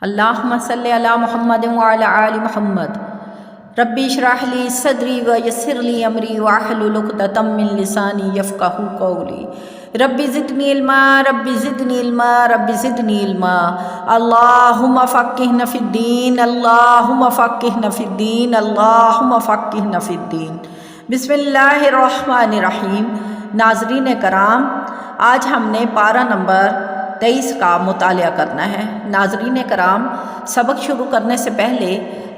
اللہم صلی علی محمد وعلی آل محمد ربی اشرح لی صدری ویسر لی امری واحلل عقدۃ من لسانی یفقہوا قولی ربی زدنی علما ربی زدنی علما ربی زدنی علما اللہم فقہنا فی الدین اللہم فقہنا فی الدین اللہم فقہنا فی الدین۔ بسم اللہ الرحمن الرحیم۔ ناظرین کرام، آج ہم نے پارہ نمبر 23 کا مطالعہ کرنا ہے۔ ناظرین کرام، سبق شروع کرنے سے پہلے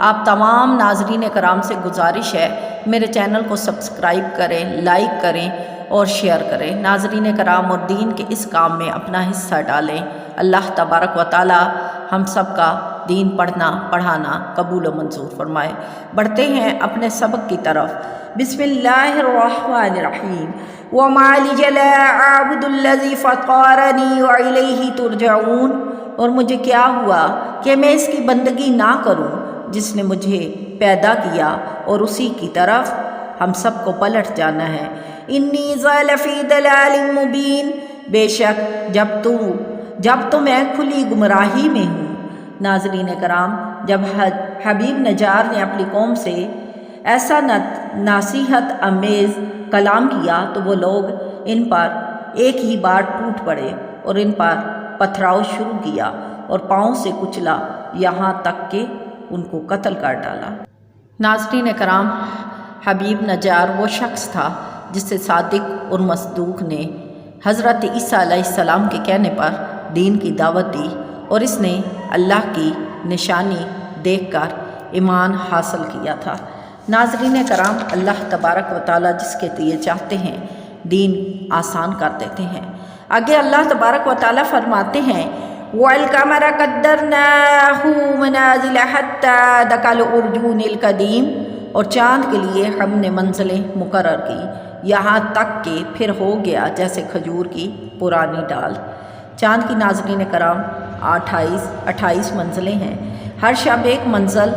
آپ تمام ناظرین کرام سے گزارش ہے میرے چینل کو سبسکرائب کریں، لائک کریں اور شیئر کریں۔ ناظرین کرام، اور دین کے اس کام میں اپنا حصہ ڈالیں۔ اللہ تبارک و تعالی ہم سب کا دین پڑھنا پڑھانا قبول و منظور فرمائے۔ بڑھتے ہیں اپنے سبق کی طرف۔ بسم اللہ الرحمن الرحیم۔ وَمَا لِيَ لَا أَعْبُدُ الَّذِي فَطَرَنِي وَإِلَيْهِ تُرْجَعُونَ، اور مجھے کیا ہوا کہ میں اس کی بندگی نہ کروں جس نے مجھے پیدا کیا اور اسی کی طرف ہم سب کو پلٹ جانا ہے۔ انی ذا لفی ضلال مبین، بے شک جب تو میں کھلی گمراہی میں ہوں۔ ناظرین کرام، جب حبیب نجار نے اپنی قوم سے ایسا نصیحت آمیز کلام کیا تو وہ لوگ ان پر ایک ہی بار ٹوٹ پڑے اور ان پر پتھراؤ شروع کیا اور پاؤں سے کچلا، یہاں تک کہ ان کو قتل کر ڈالا۔ ناظرین کرام، حبیب نجار وہ شخص تھا جسے صادق اور مصدوق نے حضرت عیسیٰ علیہ السلام کے کہنے پر دین کی دعوت دی اور اس نے اللہ کی نشانی دیکھ کر ایمان حاصل کیا تھا۔ ناظرین کرام، اللہ تبارک و تعالی جس کے لیے چاہتے ہیں دین آسان کر دیتے ہیں۔ آگے اللہ تبارک و تعالی فرماتے ہیں وَالْقَمَرَ قَدَّرْنَاهُ مَنَازِلَ حَتَّى دَكَ الْأُرْجُونِ الْقَدِيمِ، اور چاند کے لیے ہم نے منزلیں مقرر کی یہاں تک کہ پھر ہو گیا جیسے کھجور کی پرانی ڈال۔ چاند کی ناظرین کرام 28 منزلیں ہیں۔ ہر شب ایک منزل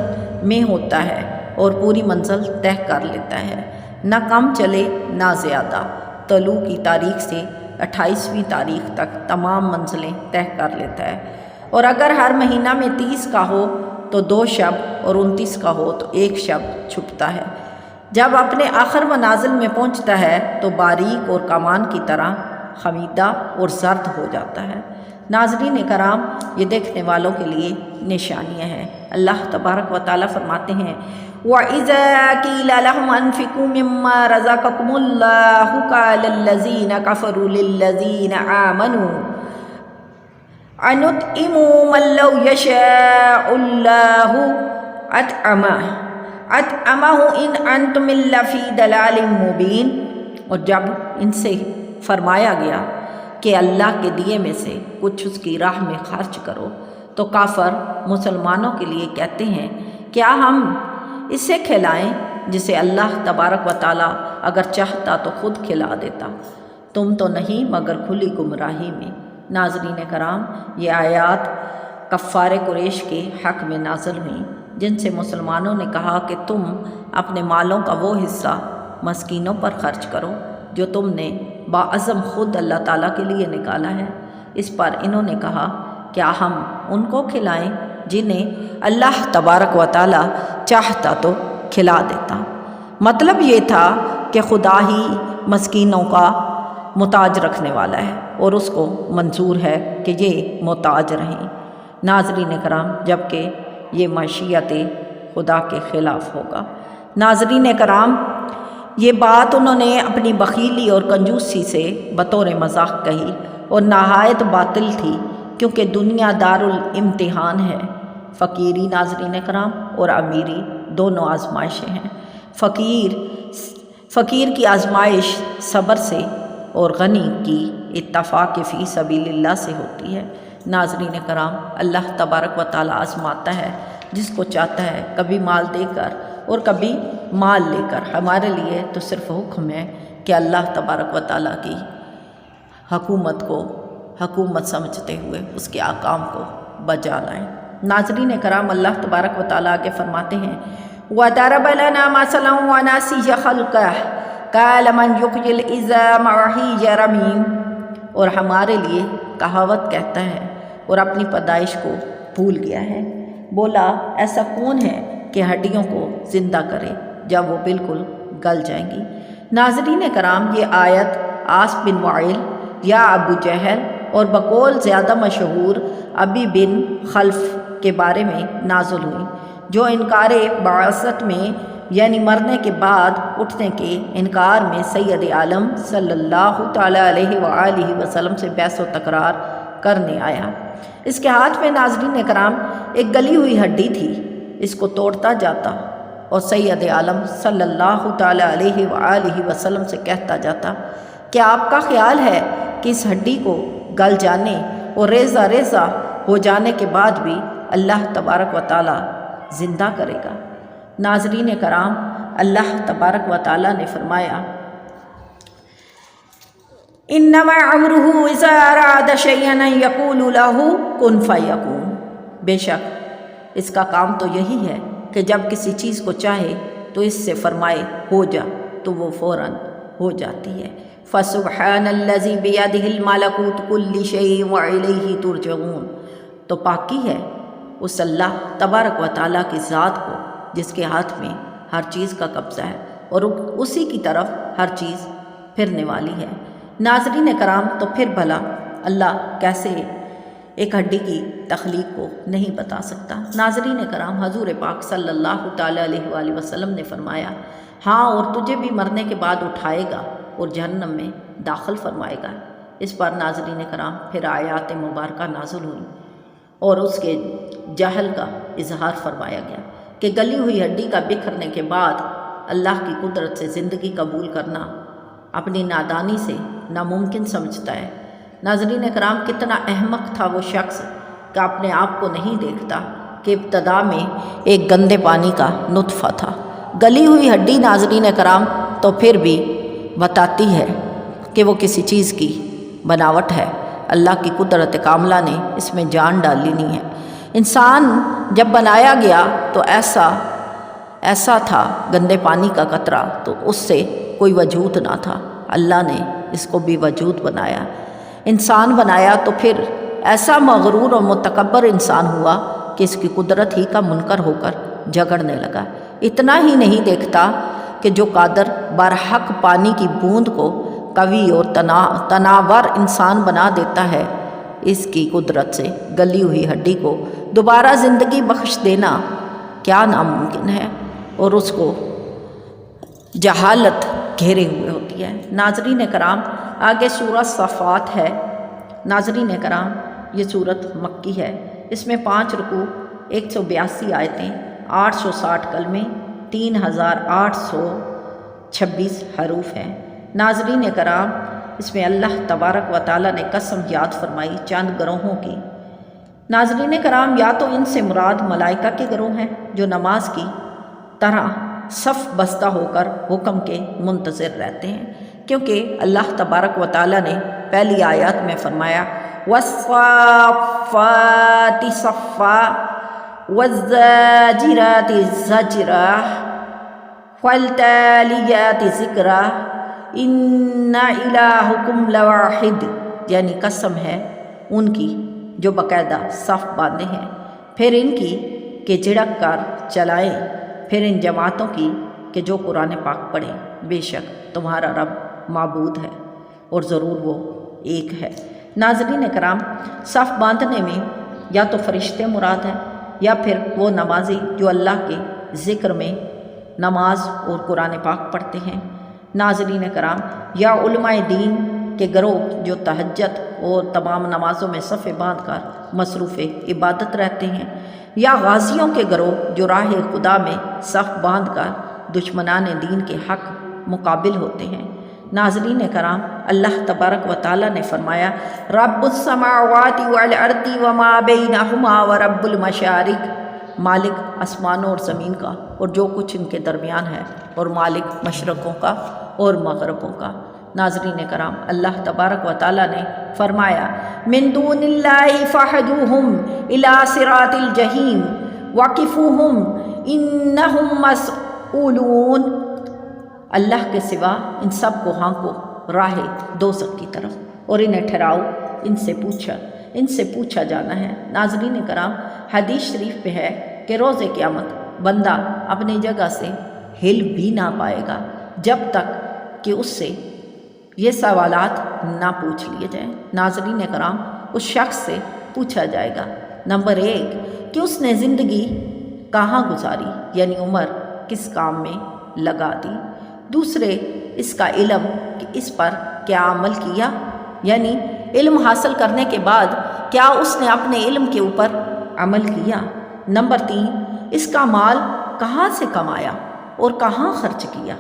میں ہوتا ہے اور پوری منزل طے کر لیتا ہے، نہ کم چلے نہ زیادہ۔ طلوع کی تاریخ سے 28ویں تاریخ تک تمام منزلیں طے کر لیتا ہے، اور اگر ہر مہینہ میں 30 کا ہو تو 2 شب اور 29 کا ہو تو 1 شب چھپتا ہے۔ جب اپنے آخر منازل میں پہنچتا ہے تو باریک اور کمان کی طرح خمیدہ اور زرد ہو جاتا ہے۔ ناظرین کرام، یہ دیکھنے والوں کے لیے نشانیاں ہیں۔ اللہ تبارک و تعالیٰ فرماتے ہیں وَإِذَا قِيلَ لَهُمْ أَنفِقُوا مِمَّا رَزَقَكُمُ اللَّهُ قَالَ الَّذِينَ كَفَرُوا لِلَّذِينَ آمَنُوا أَنُطْعِمُ مَن لَّوْ يَشَاءُ اللَّهُ أَطْعَمَهُ إِنْ أَنتُمْ إِلَّا فِي ضَلَالٍ مُّبِينٍ، اور جب ان سے فرمایا گیا کہ اللہ کے دیے میں سے کچھ اس کی راہ میں خرچ کرو تو کافر مسلمانوں کے لیے کہتے ہیں کیا ہم اسے کھلائیں جسے اللہ تبارک و تعالیٰ اگر چاہتا تو خود کھلا دیتا، تم تو نہیں مگر کھلی گمراہی میں۔ ناظرین کرام، یہ آیات کفار قریش کے حق میں نازل ہوئیں جن سے مسلمانوں نے کہا کہ تم اپنے مالوں کا وہ حصہ مسکینوں پر خرچ کرو جو تم نے باعزم خود اللہ تعالیٰ کے لیے نکالا ہے۔ اس پر انہوں نے کہا کیا ہم ان کو کھلائیں جنہیں اللہ تبارک و تعالیٰ چاہتا تو کھلا دیتا۔ مطلب یہ تھا کہ خدا ہی مسکینوں کا محتاج رکھنے والا ہے اور اس کو منظور ہے کہ یہ محتاج رہیں۔ ناظرین کرام، جبکہ یہ مشیت خدا کے خلاف ہوگا۔ ناظرین کرام، یہ بات انہوں نے اپنی بخیلی اور کنجوسی سے بطور مذاق کہی اور نہایت باطل تھی، کیونکہ دنیا دارالامتحان ہے۔ فقیری ناظرین کرام اور امیری دونوں آزمائشیں ہیں۔ فقیر کی آزمائش صبر سے اور غنی کی اتفاق فی سبیل اللہ سے ہوتی ہے۔ ناظرین کرام، اللہ تبارک و تعالیٰ آزماتا ہے جس کو چاہتا ہے، کبھی مال دے کر اور کبھی مال لے کر۔ ہمارے لیے تو صرف حکم ہے کہ اللہ تبارک و تعالیٰ کی حکومت کو حکومت سمجھتے ہوئے اس کے احکام کو بجا لائیں۔ ناظرین کرام، اللہ تبارک و تعالیٰ آگے فرماتے ہیں وَضَرَبَ لَنَا مَثَلًا وَنَسِيَ خَلْقَهُ قَالَ مَنْ يُحْيِي الْعِظَامَ وَهِيَ رَمِيمٌ، اور ہمارے لیے کہاوت کہتا ہے اور اپنی پیدائش کو بھول گیا ہے۔ بولا ایسا کون ہے کہ ہڈیوں کو زندہ کرے جب وہ بالکل گل جائیں گی۔ ناظرین کرام، یہ آیت عاص بن وائل یا ابو جہل اور بقول زیادہ مشہور ابی بن خلف کے بارے میں نازل ہوئی، جو انکار بعثت میں یعنی مرنے کے بعد اٹھنے کے انکار میں سید عالم صلی اللہ تعالیٰ علیہ وآلہ وسلم سے بحث و تکرار کرنے آیا۔ اس کے ہاتھ میں ناظرین کرام ایک گلی ہوئی ہڈی تھی، اس کو توڑتا جاتا اور سید عالم صلی اللہ تعالیٰ علیہ وآلہ وسلم سے کہتا جاتا، کیا آپ کا خیال ہے کہ اس ہڈی کو گل جانے اور ریزہ ریزہ ہو جانے کے بعد بھی اللہ تبارک و تعالیٰ زندہ کرے گا؟ ناظرین کرام، اللہ تبارک و تعالیٰ نے فرمایا، انما امرہ اذا اراد شیئا ان یقول لہ کن فیکون۔ بے شک اس کا کام تو یہی ہے کہ جب کسی چیز کو چاہے تو اس سے فرمائے ہو جا تو وہ فوراً ہو جاتی ہے۔ فسبحان الذی بیدہ الملکوت کل شیء والیہ ترجعون۔ تو پاکی ہے اس اللہ تبارک و تعالیٰ کی ذات کو جس کے ہاتھ میں ہر چیز کا قبضہ ہے اور اسی کی طرف ہر چیز پھرنے والی ہے۔ ناظرین کرام، تو پھر بھلا اللہ کیسے ایک ہڈی کی تخلیق کو نہیں بتا سکتا؟ ناظرین کرام، حضور پاک صلی اللہ تعالیٰ علیہ وآلہ وسلم نے فرمایا، ہاں اور تجھے بھی مرنے کے بعد اٹھائے گا اور جہنم میں داخل فرمائے گا۔ اس پر ناظرین کرام پھر آیات مبارکہ نازل ہوئی اور اس کے جہل کا اظہار فرمایا گیا کہ گلی ہوئی ہڈی کا بکھرنے کے بعد اللہ کی قدرت سے زندگی قبول کرنا اپنی نادانی سے ناممکن سمجھتا ہے۔ ناظرین کرام، کتنا احمق تھا وہ شخص کہ اپنے آپ کو نہیں دیکھتا کہ ابتدا میں ایک گندے پانی کا نطفہ تھا۔ گلی ہوئی ہڈی ناظرین کرام تو پھر بھی بتاتی ہے کہ وہ کسی چیز کی بناوٹ ہے۔ اللہ کی قدرت کاملہ نے اس میں جان ڈالی نہیں ہے۔ انسان جب بنایا گیا تو ایسا تھا گندے پانی کا قطرہ، تو اس سے کوئی وجود نہ تھا۔ اللہ نے اس کو بھی وجود بنایا۔ انسان بنایا تو پھر ایسا مغرور اور متکبر انسان ہوا کہ اس کی قدرت ہی کا منکر ہو کر جھگڑنے لگا۔ اتنا ہی نہیں دیکھتا کہ جو قادر برحق پانی کی بوند کو قوی اور تناور انسان بنا دیتا ہے، اس کی قدرت سے گلی ہوئی ہڈی کو دوبارہ زندگی بخش دینا کیا ناممکن ہے، اور اس کو جہالت گھیرے ہوئے ہوتی ہے۔ ناظرین کرام، آگے سورہ صفات ہے۔ ناظرین کرام، یہ سورت مکی ہے۔ اس میں 5 رکوع، 182 آیتیں، 860 کلمے، 3826 حروف ہیں۔ ناظرین کرام، اس میں اللہ تبارک و تعالیٰ نے قسم یاد فرمائی چند گروہوں کی۔ ناظرین کرام، یا تو ان سے مراد ملائکہ کے گروہ ہیں جو نماز کی طرح صف بستہ ہو کر حکم کے منتظر رہتے ہیں، کیونکہ اللہ تبارک و تعالیٰ نے پہلی آیات میں فرمایا وَالصَّافَّاتِ صَفًّا وَالزَّاجِرَاتِ زَجْرًا فَالتَّالِيَاتِ ذِكْرًا إِنَّ إِلَٰهَكُمْ لَوَاحِدٌ، یعنی قسم ہے ان کی جو باقاعدہ صف باندھے ہیں، پھر ان کی کہ جھڑک کر چلائیں، پھر ان جماعتوں کی کہ جو قرآن پاک پڑھیں۔ بے شک تمہارا رب معبود ہے اور ضرور وہ ایک ہے۔ ناظرین کرام، صف باندھنے میں یا تو فرشتے مراد ہیں یا پھر وہ نمازی جو اللہ کے ذکر میں نماز اور قرآن پاک پڑھتے ہیں۔ ناظرین کرام، یا علماء دین کے گروہ جو تہجد اور تمام نمازوں میں صف باندھ کر مصروف عبادت رہتے ہیں، یا غازیوں کے گروہ جو راہ خدا میں صف باندھ کر دشمنان دین کے حق مقابل ہوتے ہیں۔ ناظرین کرام، اللہ تبارک و تعالیٰ نے فرمایا رب السماوات والارض وما بینہما ورب المشارق، مالک آسمانوں اور زمین کا اور جو کچھ ان کے درمیان ہے، اور مالک مشرقوں کا اور مغربوں کا۔ ناظرین کرام، اللہ تبارک و تعالیٰ نے فرمایا من دون اللہ فاہدوہم الی صراط الجحیم وقفوہم انہم مسئولون، اللہ کے سوا ان سب کو ہانکو راہ دوزخ کی طرف اور انہیں ٹھہراؤ، ان سے پوچھا جانا ہے۔ ناظرین کرام، حدیث شریف پہ ہے کہ روز قیامت بندہ اپنی جگہ سے ہل بھی نہ پائے گا جب تک کہ اس سے یہ سوالات نہ پوچھ لیے جائیں۔ ناظرین کرام، اس شخص سے پوچھا جائے گا نمبر 1 کہ اس نے زندگی کہاں گزاری، یعنی عمر کس کام میں لگا دی۔ دوسرے، اس کا علم کہ اس پر کیا عمل کیا، یعنی علم حاصل کرنے کے بعد کیا اس نے اپنے علم کے اوپر عمل کیا۔ نمبر 3، اس کا مال کہاں سے کمایا اور کہاں خرچ کیا۔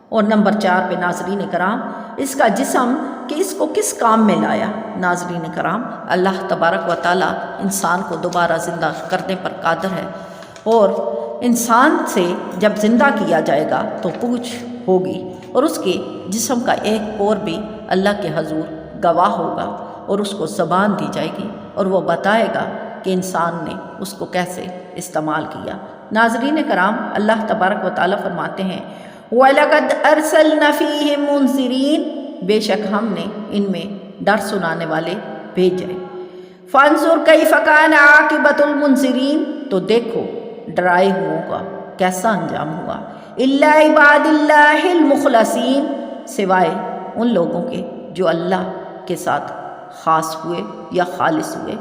اور نمبر 4 پہ ناظرین کرام، اس کا جسم کہ اس کو کس کام میں لایا۔ ناظرین کرام، اللہ تبارک و تعالیٰ انسان کو دوبارہ زندہ کرنے پر قادر ہے، اور انسان سے جب زندہ کیا جائے گا تو پوچھ ہوگی، اور اس کے جسم کا ایک پور بھی اللہ کے حضور گواہ ہوگا، اور اس کو زبان دی جائے گی اور وہ بتائے گا کہ انسان نے اس کو کیسے استعمال کیا۔ ناظرین کرام، اللہ تبارک و تعالیٰ فرماتے ہیں وَلَقَدْ أَرْسَلْنَا فِيهِمْ مُنذِرِينَ، بے شک ہم نے ان میں ڈر سنانے والے بھیجے۔ فَانظُرْ كَيْفَ كَانَ عَاقِبَةُ الْمُنذِرِينَ، تو دیکھو ڈرائے ہوں کا کیسا انجام ہوا۔ إِلَّا عِبَادِ اللَّهِ الْمُخْلَصِينَ، سوائے ان لوگوں کے جو اللہ کے ساتھ خاص ہوئے یا خالص ہوئے۔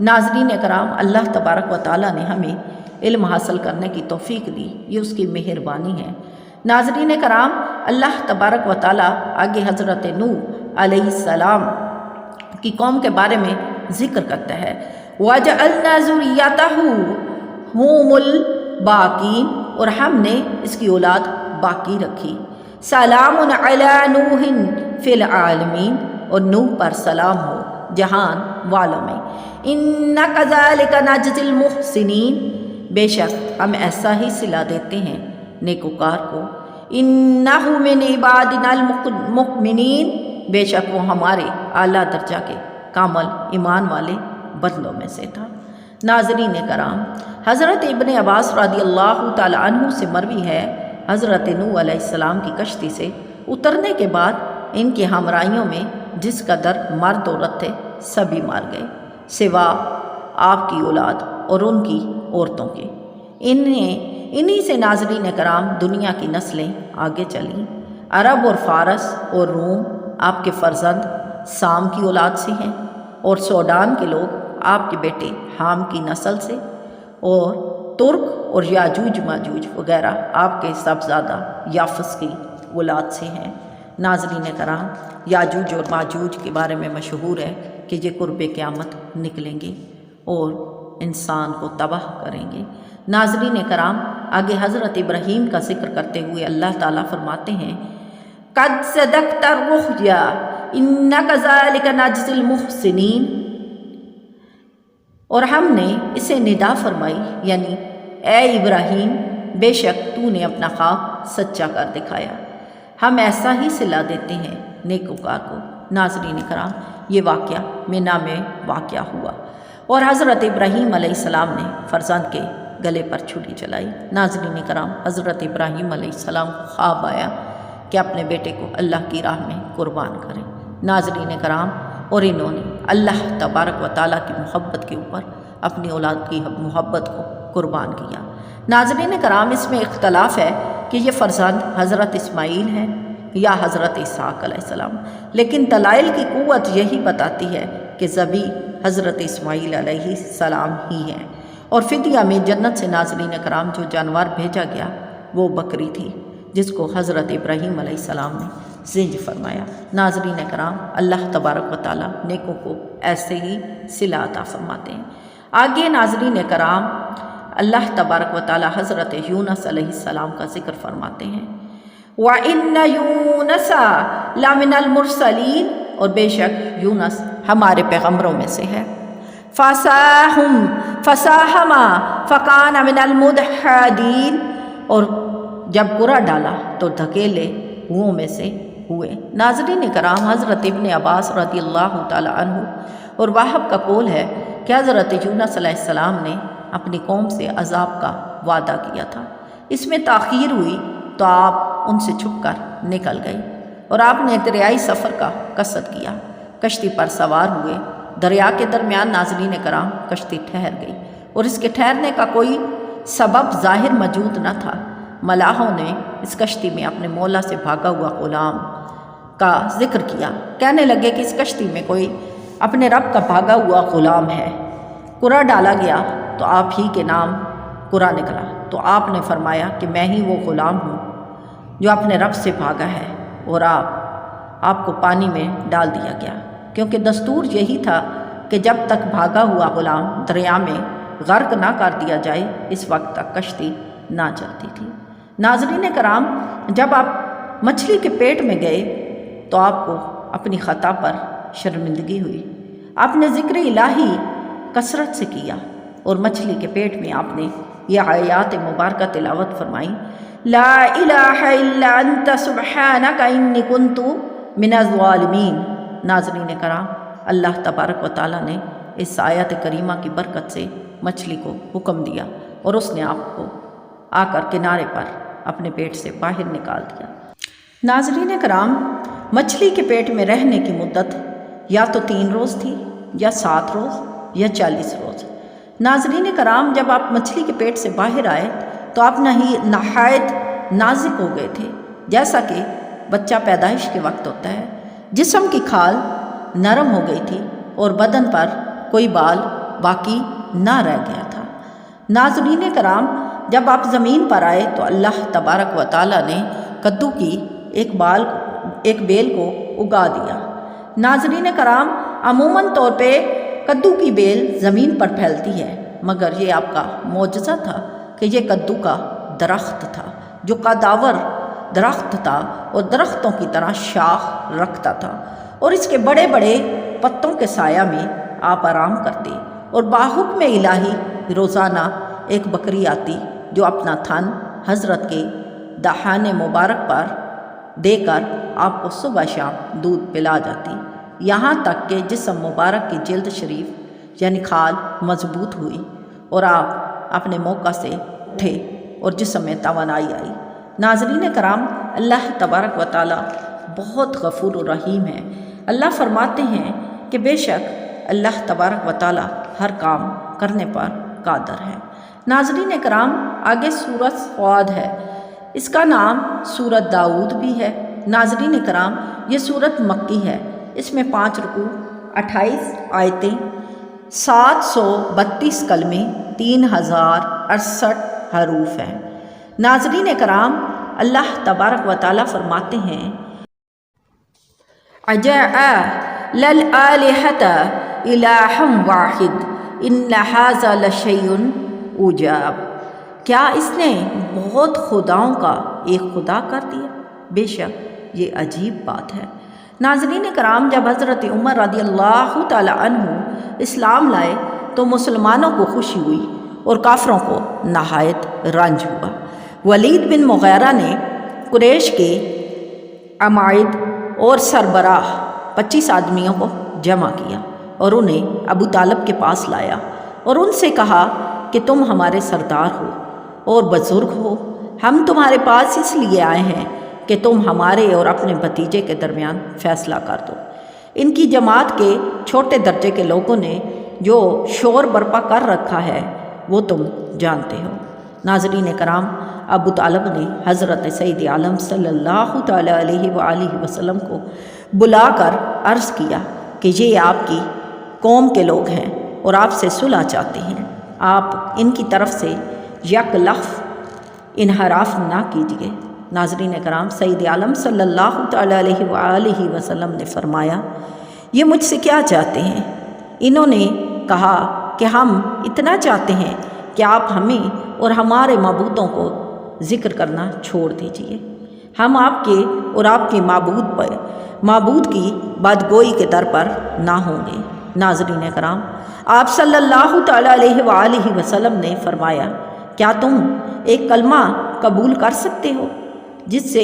ناظرین کرام، اللہ تبارک و تعالیٰ نے ہمیں علم حاصل کرنے کی توفیق دی، یہ اس کی مہربانی ہے۔ ناظرین کرام، اللہ تبارک و تعالیٰ آگے حضرت نوح علیہ السلام کی قوم کے بارے میں ذکر کرتا ہے وَجَعَلْنَا ذُرِّيَّتَهُ هُمُ الْبَاقِينَ، اور ہم نے اس کی اولاد باقی رکھی۔ سلام علی نوح فی العالمین، اور نوح پر سلام ہو جہان والوں میں۔ اِنَّا كَذَلِكَ نَجْزِي الْمُحْسِنِينَ، بے شک ہم ایسا ہی صلہ دیتے ہیں نیکوکار کو۔ اِنَّهُ مِنْ عِبَادِنَا الْمُؤْمِنِينَ، بے شک وہ ہمارے اعلیٰ درجہ کے کامل ایمان والے بندوں میں سے تھا۔ ناظرین کرام، حضرت ابن عباس رضی اللہ تعالی عنہ سے مروی ہے، حضرت نوح علیہ السلام کی کشتی سے اترنے کے بعد ان کے ہمراہیوں میں جس قدر مرد عورت تھے سبھی مار گئے، سوا آپ کی اولاد اور ان کی عورتوں کے۔ انہی سے ناظرین کرام دنیا کی نسلیں آگے چلیں۔ عرب اور فارس اور روم آپ کے فرزند سام کی اولاد سے ہیں، اور سوڈان کے لوگ آپ کے بیٹے حام کی نسل سے، اور ترک اور یاجوج ماجوج وغیرہ آپ کے صاحبزادہ یافس کی اولاد سے ہیں۔ ناظرین کرام، یاجوج اور ماجوج کے بارے میں مشہور ہے کہ یہ قرب قیامت نکلیں گے اور انسان کو تباہ کریں گے۔ ناظرین کرام، آگے حضرت ابراہیم کا ذکر کرتے ہوئے اللہ تعالیٰ فرماتے ہیں قَدْ صَدَقْتَ الرُّؤْيَا إِنَّا كَذَلِكَ نَجْزِي الْمُحْسِنِينَ، اور ہم نے اسے ندا فرمائی، یعنی اے ابراہیم بے شک تو نے اپنا خواب سچا کر دکھایا، ہم ایسا ہی صلہ دیتے ہیں نیکوکار کو۔ ناظرین کرام، یہ واقعہ مینا میں واقعہ ہوا، اور حضرت ابراہیم علیہ السلام نے فرزند کے گلے پر چھری چلائی۔ ناظرین کرام، حضرت ابراہیم علیہ السلام کو خواب آیا کہ اپنے بیٹے کو اللہ کی راہ میں قربان کریں۔ ناظرین کرام، اور انہوں نے اللہ تبارک و تعالیٰ کی محبت کے اوپر اپنی اولاد کی محبت کو قربان کیا۔ ناظرین کرام، اس میں اختلاف ہے کہ یہ فرزند حضرت اسماعیل ہیں یا حضرت اسحاق علیہ السلام، لیکن دلائل کی قوت یہی بتاتی ہے کہ ذبح حضرت اسماعیل علیہ السلام ہی ہیں۔ اور فدیہ میں جنت سے ناظرین کرام جو جانور بھیجا گیا وہ بکری تھی، جس کو حضرت ابراہیم علیہ السلام نے ذبح فرمایا۔ ناظرین کرام، اللہ تبارک و تعالیٰ نیکوں کو ایسے ہی صلہ عطا فرماتے ہیں۔ آگے ناظرین کرام، اللہ تبارک و تعالیٰ حضرت یونس علیہ السلام کا ذکر فرماتے ہیں وَإِنَّ يُونَسَ لَمِنَ الْمُرْسَلِينَ، اور بے شک یونس ہمارے پیغمبروں میں سے ہے۔ فَسَاهَمَ فَكَانَ مِنَ الْمُدْحَضِينَ، اور جب گرہ ڈالا تو دھکیلے ہوں میں سے ہوئے۔ ناظرین کرام، حضرت ابن عباس رضی اللہ تعالی عنہ اور وہب کا قول ہے کہ حضرت یونس علیہ السلام نے اپنی قوم سے عذاب کا وعدہ کیا تھا، اس میں تاخیر ہوئی تو آپ ان سے چھپ کر نکل گئے، اور آپ نے دریائی سفر کا قصد کیا، کشتی پر سوار ہوئے، دریا کے درمیان ناظرین کرام کشتی ٹھہر گئی، اور اس کے ٹھہرنے کا کوئی سبب ظاہر موجود نہ تھا۔ ملاحوں نے اس کشتی میں اپنے مولا سے بھاگا ہوا غلام کا ذکر کیا، کہنے لگے کہ اس کشتی میں کوئی اپنے رب کا بھاگا ہوا غلام ہے۔ قرعہ ڈالا گیا تو آپ ہی کے نام قرعہ نکلا، تو آپ نے فرمایا کہ میں ہی وہ غلام ہوں جو اپنے رب سے بھاگا ہے، اور آپ کو پانی میں ڈال دیا گیا، کیونکہ دستور یہی تھا کہ جب تک بھاگا ہوا غلام دریا میں غرق نہ کر دیا جائے اس وقت تک کشتی نہ چلتی تھی۔ ناظرین کرام، جب آپ مچھلی کے پیٹ میں گئے تو آپ کو اپنی خطا پر شرمندگی ہوئی۔ آپ نے ذکر الہی کثرت سے کیا، اور مچھلی کے پیٹ میں آپ نے یہ آیات مبارکہ تلاوت فرمائی، لا الہ الا انت سبحانک انی کنت من الظالمین۔ ناظرین کرام، اللہ تبارک و تعالیٰ نے اس آیت کریمہ کی برکت سے مچھلی کو حکم دیا، اور اس نے آپ کو آ کر کنارے پر اپنے پیٹ سے باہر نکال دیا۔ ناظرین کرام، مچھلی کے پیٹ میں رہنے کی مدت یا تو 3 روز تھی، یا 7 روز، یا 40 روز۔ ناظرین کرام، جب آپ مچھلی کے پیٹ سے باہر آئے تو آپ نہایت نازک ہو گئے تھے، جیسا کہ بچہ پیدائش کے وقت ہوتا ہے۔ جسم کی کھال نرم ہو گئی تھی، اور بدن پر کوئی بال باقی نہ رہ گیا تھا۔ ناظرین کرام، جب آپ زمین پر آئے تو اللہ تبارک و تعالیٰ نے کدو کی ایک بیل کو اگا دیا۔ ناظرین کرام، عموماً طور پہ کدو کی بیل زمین پر پھیلتی ہے، مگر یہ آپ کا معجزہ تھا کہ یہ کدو کا درخت تھا جو قداور درخت تھا، اور درختوں کی طرح شاخ رکھتا تھا، اور اس کے بڑے بڑے پتوں کے سایہ میں آپ آرام کرتے، اور باحکم الہی روزانہ ایک بکری آتی جو اپنا تھن حضرت کے دہان مبارک پر دے کر آپ کو صبح شام دودھ پلا جاتی، یہاں تک کہ جسم مبارک کی جلد شریف یعنی کھال مضبوط ہوئی، اور آپ اپنے موقع سے اٹھے اور جسم میں توانائی آئی۔ ناظرین کرام، اللہ تبارک و تعالیٰ بہت غفور و رحیم ہے۔ اللہ فرماتے ہیں کہ بے شک اللہ تبارک و تعالیٰ ہر کام کرنے پر قادر ہے۔ ناظرین کرام، آگے سورۃ صاد ہے، اس کا نام سورۃ داؤد بھی ہے۔ ناظرین کرام، یہ سورت مکی ہے، اس میں 5 رکوع، 28 آیتیں، 732 کلمے، 3068 حروف ہیں۔ ناظرین کرام، اللہ تبارک و تعالیٰ فرماتے ہیں، اجعل الآلہۃ الہا واحد ان ھذا لشیء عجاب۔ کیا اس نے بہت خداؤں کا ایک خدا کر دیا؟ بے شک یہ عجیب بات ہے۔ ناظرین کرام، جب حضرت عمر رضی اللہ تعالی عنہ اسلام لائے تو مسلمانوں کو خوشی ہوئی اور کافروں کو نہایت رنج ہوا۔ ولید بن مغیرہ نے قریش کے عمائد اور سربراہ 25 آدمیوں کو جمع کیا اور انہیں ابو طالب کے پاس لایا اور ان سے کہا کہ تم ہمارے سردار ہو اور بزرگ ہو، ہم تمہارے پاس اس لیے آئے ہیں کہ تم ہمارے اور اپنے بھتیجے کے درمیان فیصلہ کر دو۔ ان کی جماعت کے چھوٹے درجے کے لوگوں نے جو شور برپا کر رکھا ہے وہ تم جانتے ہو۔ ناظرین کرام، ابو طالب نے حضرت سید عالم صلی اللہ تعالی علیہ وآلہ وسلم کو بلا کر عرض کیا کہ یہ آپ کی قوم کے لوگ ہیں اور آپ سے صلح چاہتے ہیں، آپ ان کی طرف سے یک لفظ انحراف نہ کیجیے۔ ناظرین کرام، سید عالم صلی اللہ تعالی علیہ وآلہ وسلم نے فرمایا، یہ مجھ سے کیا چاہتے ہیں؟ انہوں نے کہا کہ ہم اتنا چاہتے ہیں کہ آپ ہمیں اور ہمارے معبودوں کو ذکر کرنا چھوڑ دیجیے، ہم آپ کے اور آپ کے معبود کی بدگوئی کے در پر نہ ہوں گے۔ ناظرین کرام، آپ صلی اللہ تعالی علیہ وآلہ وسلم نے فرمایا، کیا تم ایک کلمہ قبول کر سکتے ہو جس سے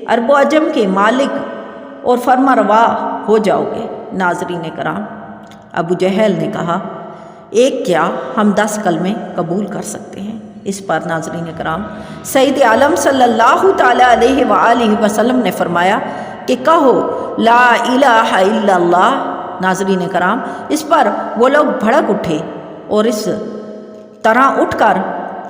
عرب و عجم کے مالک اور فرما روا ہو جاؤ گے؟ ناظرین کرام، ابو جہل نے کہا، ایک کیا ہم 10 کلمے قبول کر سکتے ہیں۔ اس پر ناظرین کرام، سید عالم صلی اللہ تعالی علیہ وآلہ وسلم نے فرمایا کہ کہو لا الہ الا اللہ۔ ناظرین کرام، اس پر وہ لوگ بھڑک اٹھے اور اس طرح اٹھ کر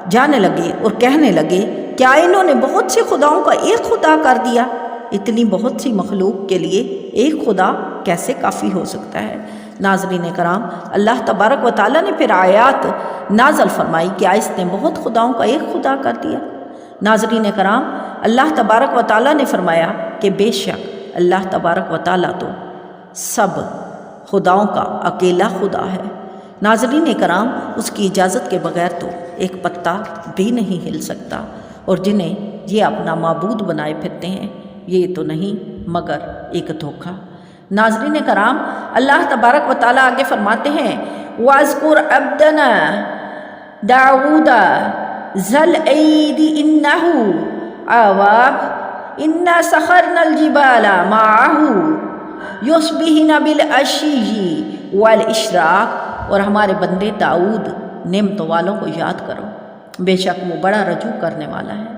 جانے لگے اور کہنے لگے کیا انہوں نے بہت سے خداؤں کا ایک خدا کر دیا؟ اتنی بہت سی مخلوق کے لیے ایک خدا کیسے کافی ہو سکتا ہے؟ ناظرین کرام، اللہ تبارک و تعالیٰ نے پھر آیات نازل فرمائی کہ اس نے بہت خداؤں کا ایک خدا کر دیا۔ ناظرین کرام، اللہ تبارک و تعالیٰ نے فرمایا کہ بے شک اللہ تبارک و تعالیٰ تو سب خداؤں کا اکیلا خدا ہے۔ ناظرین کرام، اس کی اجازت کے بغیر تو ایک پتا بھی نہیں ہل سکتا، اور جنہیں یہ اپنا معبود بنائے پھرتے ہیں یہ تو نہیں مگر ایک دھوکہ۔ ناظرین کرام، اللہ تبارک و تعالیٰ آگے فرماتے ہیں وَاذْكُرْ عَبْدَنَا دَاوُودَ ذَا الْأَيْدِ إِنَّهُ أَوَّابٌ إِنَّا سَخَّرْنَا الْجِبَالَ مَعَهُ يُسَبِّحْنَ بِالْعَشِيِّ وَالْإِشْرَاقِ، اور ہمارے بندے داؤد نعمتوں والوں کو یاد کرو، بے شک وہ بڑا رجوع کرنے والا ہے۔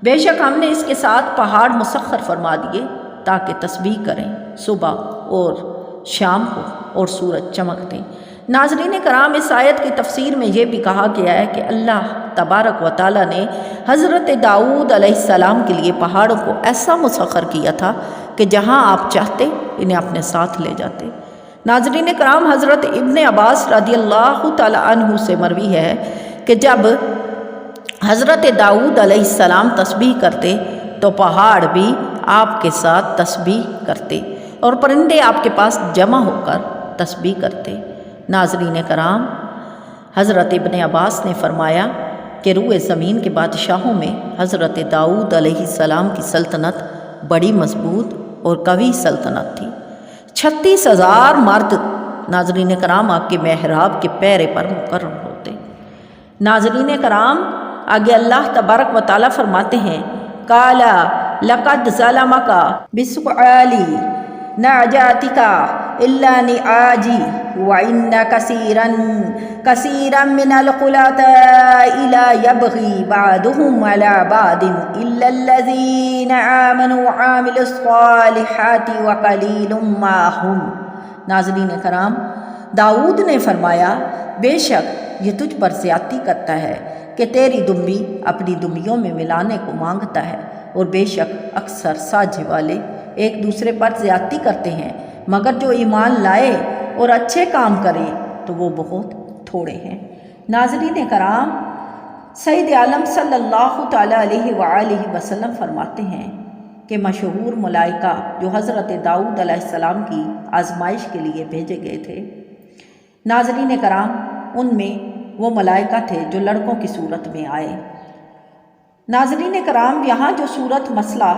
بے شک ہم نے اس کے ساتھ پہاڑ مسخر فرما دیے تاکہ تسبیح کریں صبح اور شام کو اور سورج چمکتے۔ ناظرین کرام، اس آیت کی تفسیر میں یہ بھی کہا گیا ہے کہ اللہ تبارک و تعالیٰ نے حضرت داؤد علیہ السلام کے لیے پہاڑوں کو ایسا مسخر کیا تھا کہ جہاں آپ چاہتے انہیں اپنے ساتھ لے جاتے۔ ناظرین کرام، حضرت ابن عباس رضی اللہ تعالیٰ عنہ سے مروی ہے کہ جب حضرت داؤد علیہ السلام تسبیح کرتے تو پہاڑ بھی آپ کے ساتھ تسبیح کرتے اور پرندے آپ کے پاس جمع ہو کر تسبیح کرتے۔ ناظرین کرام، حضرت ابن عباس نے فرمایا کہ روئے زمین کے بادشاہوں میں حضرت داؤد علیہ السلام کی سلطنت بڑی مضبوط اور قوی سلطنت تھی۔ 36,000 مرد ناظرین کرام آپ کے محراب کے پیرے پر مقرر ہوتے۔ ناظرین کرام، آگے اللہ تبارک و تعالیٰ فرماتے ہیں قَالَ لَقَدْ ظَلَمَكَ بِسُؤَالِ نَعْجَاتِكَ إِلَّا نِعَاجِي وَإِنَّ كَثِيرًا مِنَ الْخُلَطَاءِ لَا يَبْغِي بَعْضُهُمْ عَلَى بَعْضٍ إِلَّا الَّذِينَ آمَنُوا وَعَمِلُوا الصَّالِحَاتِ وَقَلِيلٌ مَّا هُمْ۔ ناظرین کرام، داؤد نے فرمایا بے شک یہ تجھ پر زیادتی کرتا ہے کہ تیری دمبی اپنی دمبیوں میں ملانے کو مانگتا ہے، اور بے شک اکثر ساجھے والے ایک دوسرے پر زیادتی کرتے ہیں، مگر جو ایمان لائے اور اچھے کام کرے تو وہ بہت تھوڑے ہیں۔ ناظرین کرام، سید عالم صلی اللہ تعالیٰ علیہ وآلہ وسلم فرماتے ہیں کہ مشہور ملائکہ جو حضرت داؤد علیہ السلام کی آزمائش کے لیے بھیجے گئے تھے، ناظرین کرام ان میں وہ ملائکہ تھے جو لڑکوں کی صورت میں آئے۔ ناظرین کرام، یہاں جو صورت مسئلہ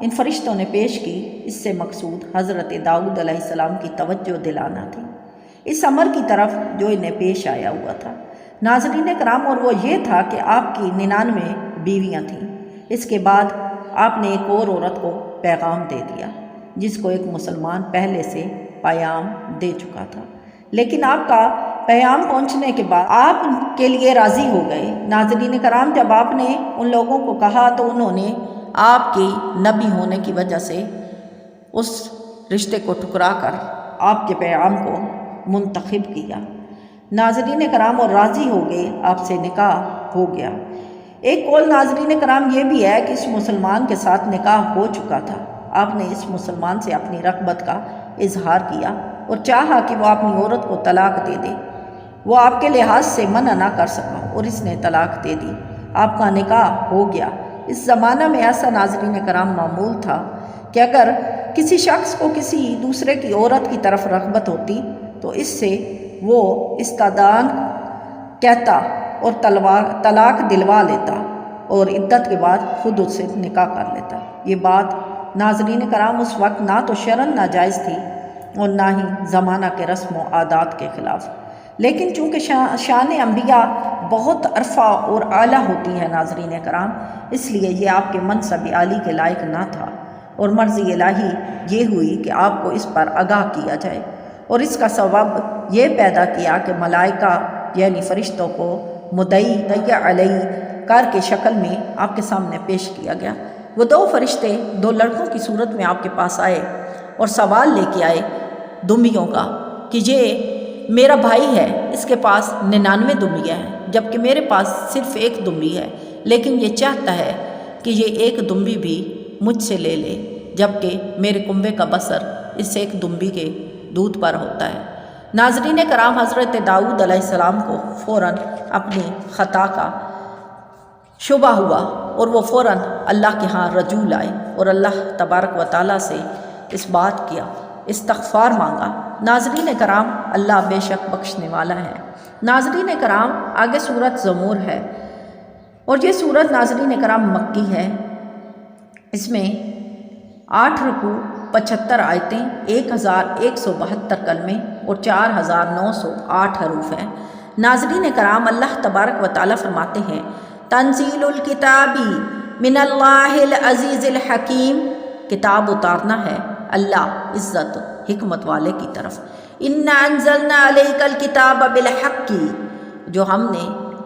ان فرشتوں نے پیش کی، اس سے مقصود حضرت داؤد علیہ السلام کی توجہ دلانا تھی اس امر کی طرف جو انہیں پیش آیا ہوا تھا۔ ناظرین کرام، اور وہ یہ تھا کہ آپ کی 99 بیویاں تھیں۔ اس کے بعد آپ نے ایک اور عورت کو پیغام دے دیا جس کو ایک مسلمان پہلے سے پیام دے چکا تھا، لیکن آپ کا پیام پہنچنے کے بعد آپ کے لیے راضی ہو گئے۔ ناظرین کرام، جب آپ نے ان لوگوں کو کہا تو انہوں نے آپ کی نبی ہونے کی وجہ سے اس رشتے کو ٹھکرا کر آپ کے پیغام کو منتخب کیا۔ ناظرین کرام، اور راضی ہو گئے، آپ سے نکاح ہو گیا۔ ایک قول ناظرین کرام یہ بھی ہے کہ اس مسلمان کے ساتھ نکاح ہو چکا تھا۔ آپ نے اس مسلمان سے اپنی رغبت کا اظہار کیا اور چاہا کہ وہ اپنی عورت کو طلاق دے دے۔ وہ آپ کے لحاظ سے منع نہ کر سکا اور اس نے طلاق دے دی۔ آپ کا نکاح ہو گیا۔ اس زمانہ میں ایسا ناظرین کرام معمول تھا کہ اگر کسی شخص کو کسی دوسرے کی عورت کی طرف رغبت ہوتی تو اس سے وہ استادان کہتا اور طلاق دلوا لیتا اور عدت کے بعد خود اس سے نکاح کر لیتا۔ یہ بات ناظرین کرام اس وقت نہ تو شرعاً ناجائز تھی اور نہ ہی زمانہ کے رسم و عادات کے خلاف، لیکن چونکہ شان انبیاء بہت عرفہ اور اعلیٰ ہوتی ہے ناظرین کرام، اس لیے یہ آپ کے منصب عالی کے لائق نہ تھا، اور مرضی الہی یہ ہوئی کہ آپ کو اس پر آگاہ کیا جائے، اور اس کا سبب یہ پیدا کیا کہ ملائکہ یعنی فرشتوں کو مدعی علیہ کار کے شکل میں آپ کے سامنے پیش کیا گیا۔ وہ 2 فرشتے 2 لڑکوں کی صورت میں آپ کے پاس آئے اور سوال لے کے آئے دمبیوں کا کہ یہ میرا بھائی ہے، اس کے پاس 99 دمبیاں ہیں، جبکہ میرے پاس صرف ایک دمبی ہے، لیکن یہ چاہتا ہے کہ یہ ایک دمبی بھی مجھ سے لے لے، جبکہ میرے کنبے کا بسر اس ایک دمبی کے دودھ پر ہوتا ہے۔ ناظرین کرام، حضرت داؤد علیہ السلام کو فوراً اپنی خطا کا شبہ ہوا اور وہ فوراً اللہ کے ہاں رجوع لائے اور اللہ تبارک و تعالیٰ سے اس بات کیا، استغفار مانگا۔ ناظرین کرام، اللہ بے شک بخشنے والا ہے۔ ناظرین کرام، آگے سورت زمور ہے اور یہ سورت ناظرین کرام مکی ہے۔ اس میں 8 رکوع، 75 آیتیں، 1172 کلمے اور 4908 حروف ہیں۔ ناظرین کرام، اللہ تبارک و تعالیٰ فرماتے ہیں، تنزیل الکتابی من اللہ العزیز الحکیم، کتاب اتارنا ہے اللہ عزت حکمت والے کی طرف۔ انا انزلنا علیک الکتاب بالحق، جو ہم نے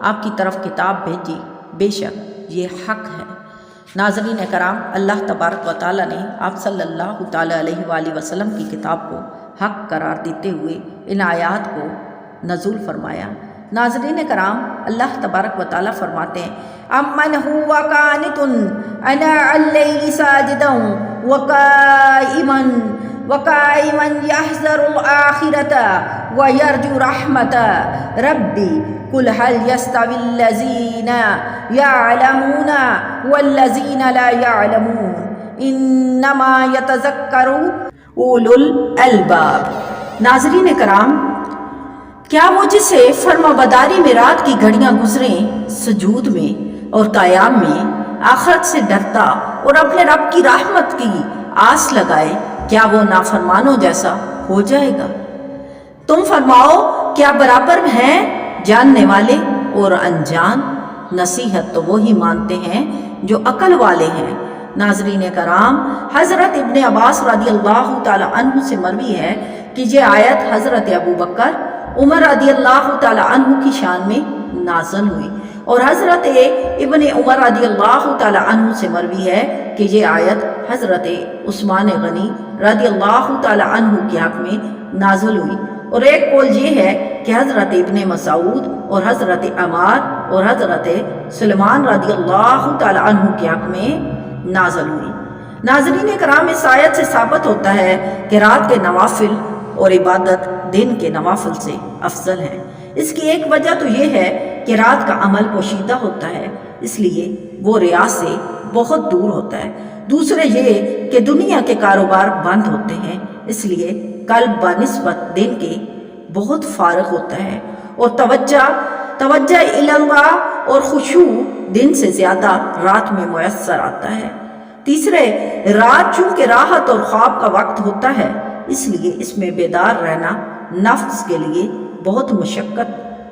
آپ کی طرف کتاب بھیجی بے شک یہ حق ہے۔ ناظرین کرام، اللہ تبارک و تعالیٰ نے آپ صلی اللہ تعالیٰ علیہ وآلہ وسلم کی کتاب کو حق قرار دیتے ہوئے ان آیات کو نزول فرمایا۔ ناظرین کرام، اللہ تبارک و تعالیٰ فرماتے ہیں، امن هو قانت آناء اللیل ساجدا وقائما يحذر الآخرة ويرجو رحمة ربي قل هل يستوي الذين يعلمون والذين لا يعلمون انما يتذكر اولو الالباب۔ ناظرین کرام، کیا وہ جسے فرما بداری میں رات کی گھڑیاں گزریں سجود میں اور قیام میں آخرت سے ڈرتا اور اپنے رب کی رحمت کی آس لگائے، کیا وہ نافرمانوں جیسا ہو جائے گا؟ تم فرماؤ، کیا برابر ہیں جاننے والے اور انجان؟ نصیحت تو وہی مانتے ہیں جو عقل والے ہیں۔ ناظرین کرام، حضرت ابن عباس رضی اللہ تعالی عنہ سے مروی ہے کہ یہ آیت حضرت ابو بکر عمر رضی اللہ تعالی عنہ کی شان میں نازل ہوئی، اور حضرت ابن عمر رضی اللہ تعالی عنہ سے مروی ہے کہ یہ آیت حضرت عثمان غنی رضی اللہ تعالی عنہ کے حق میں نازل ہوئی، اور ایک قول یہ ہے کہ حضرت ابن مسعود اور حضرت عمار اور حضرت سلمان رضی اللہ تعالی عنہ کے حق میں نازل ہوئی۔ ناظرین کرام، اس آیت سے ثابت ہوتا ہے کہ رات کے نوافل اور عبادت دن کے نوافل سے افضل ہے۔ اس کی ایک وجہ تو یہ ہے کہ رات کا عمل پوشیدہ ہوتا ہے، اس لیے وہ ریا سے بہت دور ہوتا ہے۔ دوسرے یہ کہ دنیا کے کاروبار بند ہوتے ہیں، اس لیے قلب بنسبت دن کے بہت فارغ ہوتا ہے، اور توجہ اللہ اور خشوع دن سے زیادہ رات میں میسر آتا ہے۔ تیسرے، رات چونکہ راحت اور خواب کا وقت ہوتا ہے، اس لیے اس میں بیدار رہنا نفس کے لیے بہت مشقت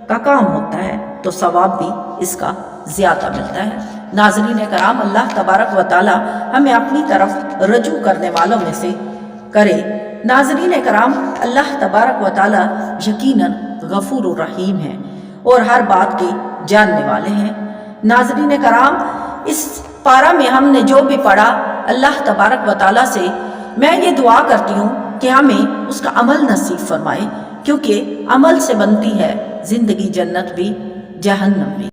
کا کام ہوتا ہے، تو ثواب بھی اس کا زیادہ ملتا ہے۔ ناظرین کرام، اللہ تبارک و تعالی ہمیں اپنی طرف رجوع کرنے والوں میں سے کرے۔ ناظرین کرام، اللہ تبارک و تعالی یقیناً غفور الرحیم ہے اور ہر بات کے جاننے والے ہیں۔ ناظرین کرام، اس پارہ میں ہم نے جو بھی پڑھا، اللہ تبارک و تعالی سے میں یہ دعا کرتی ہوں کہ ہمیں اس کا عمل نصیب فرمائے، کیونکہ عمل سے بنتی ہے زندگی، جنت بھی جہنم بھی۔